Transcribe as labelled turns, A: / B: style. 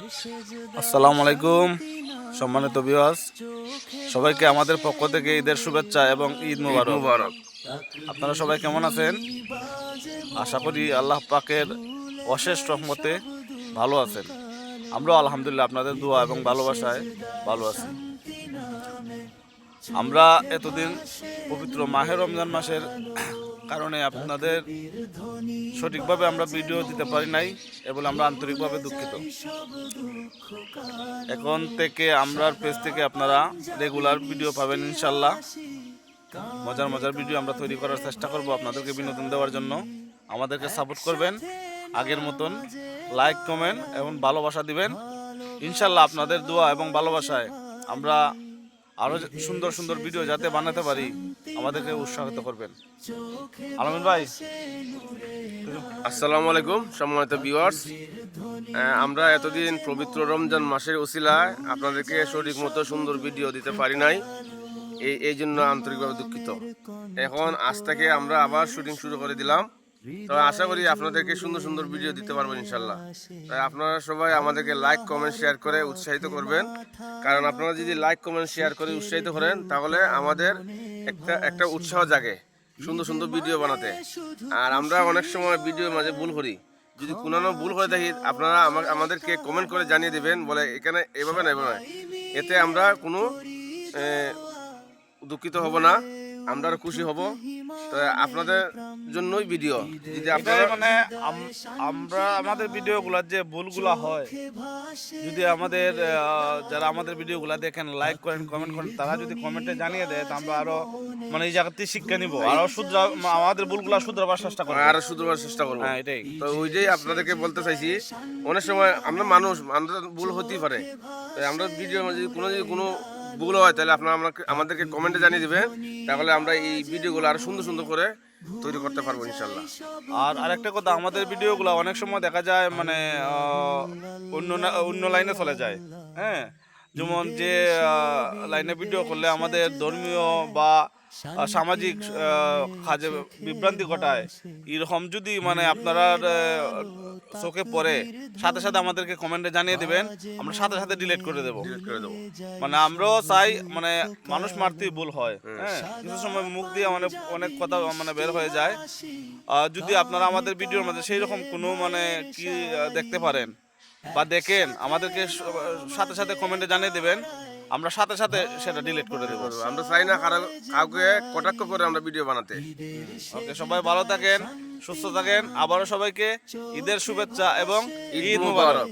A: আসসালামু আলাইকুম সম্মানিত ভিউয়ার্স, সবাইকে আমাদের পক্ষ থেকে ঈদের শুভেচ্ছা এবং ঈদ মুবারক। আপনারা সবাই কেমন আছেন? আশা করি আল্লাহ পাকের অশেষ রহমতে ভালো আছেন। আমরাও আলহামদুলিল্লাহ আপনাদের দোয়া এবং ভালোবাসায় ভালো আছি। আমরা এতদিন পবিত্র মাহে রমজান মাসের কারণে আপনাদের সঠিকভাবে আমরা ভিডিও দিতে পারি নাই এবং আমরা আন্তরিকভাবে দুঃখিত। এখন থেকে আমরা পেজ থেকে আপনারা রেগুলার ভিডিও পাবেন ইনশাল্লাহ। মজার মজার ভিডিও আমরা তৈরি করার চেষ্টা করব আপনাদেরকে বিনোদন দেওয়ার জন্য। আমাদেরকে সাপোর্ট করবেন, আগের মতন লাইক কমেন্ট এবং ভালোবাসা দিবেন। ইনশাল্লাহ আপনাদের দোয়া এবং ভালোবাসায় আমরা আরও সুন্দর সুন্দর ভিডিও যাতে বানাতে পারি আমাদেরকে উৎসাহিত করবেন। আলমিন ভাই,
B: আসসালামু আলাইকুম সম্মানিত ভিউয়ার্স। আমরা এতদিন পবিত্র রমজান মাসের উসিলায় আপনাদেরকে সঠিক মতো সুন্দর ভিডিও দিতে পারি নাই, এই জন্য আন্তরিকভাবে দুঃখিত। এখন আজ থেকে আমরা আবার শুটিং শুরু করে দিলাম। তবে আশা করি আপনাদেরকে সুন্দর সুন্দর ভিডিও দিতে পারবো ইনশাল্লাহ। তাই আপনারা সবাই আমাদেরকে লাইক কমেন্ট শেয়ার করে উৎসাহিত করবেন, কারণ আপনারা যদি লাইক কমেন্ট শেয়ার করে উৎসাহিত করেন তাহলে আমাদের একটা উৎসাহ জাগে সুন্দর সুন্দর ভিডিও বানাতে। আর আমরা অনেক সময় ভিডিওর মাঝে ভুল করি, যদি কোনো ভুল করে থাকি আপনারা আমাদেরকে কমেন্ট করে জানিয়ে দেবেন, বলে এখানে এভাবে না এভাবে। এতে আমরা কোনো দুঃখিত হব না, আমরা খুশি হব। তো আপনাদের জন্যই ভিডিও, যদি আপনারা
A: মানে আমরা আমাদের ভিডিওগুলোর যে ভুলগুলা হয়, যদি আমাদের যারা আমাদের ভিডিওগুলো দেখেন, লাইক করেন, কমেন্ট করেন, তারা যদি কমেন্টে জানিয়ে দেয় তা আমরা আরো মানে এই জায়গাতে শিক্ষা নিব, আরো আমাদের ভুলগুলা শুধরাবার চেষ্টা করবো,
B: আরো শুধরাবার চেষ্টা করবো।
A: হ্যাঁ, এটাই।
B: তো ওইটাই আপনাদেরকে বলতে চাইছি। অনেক সময় আমরা মানুষ, আমরা ভুল হতেই পারে। তাই আমরা ভিডিও যদি কোনো ভুল হয় তাহলে আপনারা আমাদেরকে কমেন্টে জানিয়ে দেবেন, তাহলে আমরা এই ভিডিওগুলো আরো সুন্দর সুন্দর করে তৈরি করতে পারবো ইনশাল্লাহ।
A: আর আরেকটা কথা, আমাদের ভিডিওগুলো অনেক সময় দেখা যায় মানে অন্য লাইনে চলে যায়। হ্যাঁ, যেমন যে লাইনে ভিডিও করলে আমাদের ধর্মীয় বা সামাজিক কাজে বিভ্রান্তি ঘটায়, এরকম যদি মানে আপনারা চোখে পড়ে সাথে সাথে আমাদেরকে কমেন্টে জানিয়ে দেবেন, আমরা সাথে সাথে ডিলিট করে দেবো। মানে আমরাও চাই, মানে মানুষ মারতেই ভুল হয়। হ্যাঁ, কিছু সময় মুখ দিয়ে মানে অনেক কথা মানে বের হয়ে যায়। যদি আপনারা আমাদের ভিডিওর মধ্যে সেই রকম কোনো মানে কি দেখতে পারেন বা দেখেন, আমাদেরকে সাথে সাথে কমেন্টে জানিয়ে দেবেন, আমরা সাথে সাথে সেটা ডিলিট করে দেবো।
B: আমরা চাই না কাউকে কটাক্ষ করে আমরা ভিডিও বানাতে।
A: ওকে, সবাই ভালো থাকেন, সুস্থ থাকেন। আবারও সবাইকে ঈদের শুভেচ্ছা এবং ঈদ মুবারক।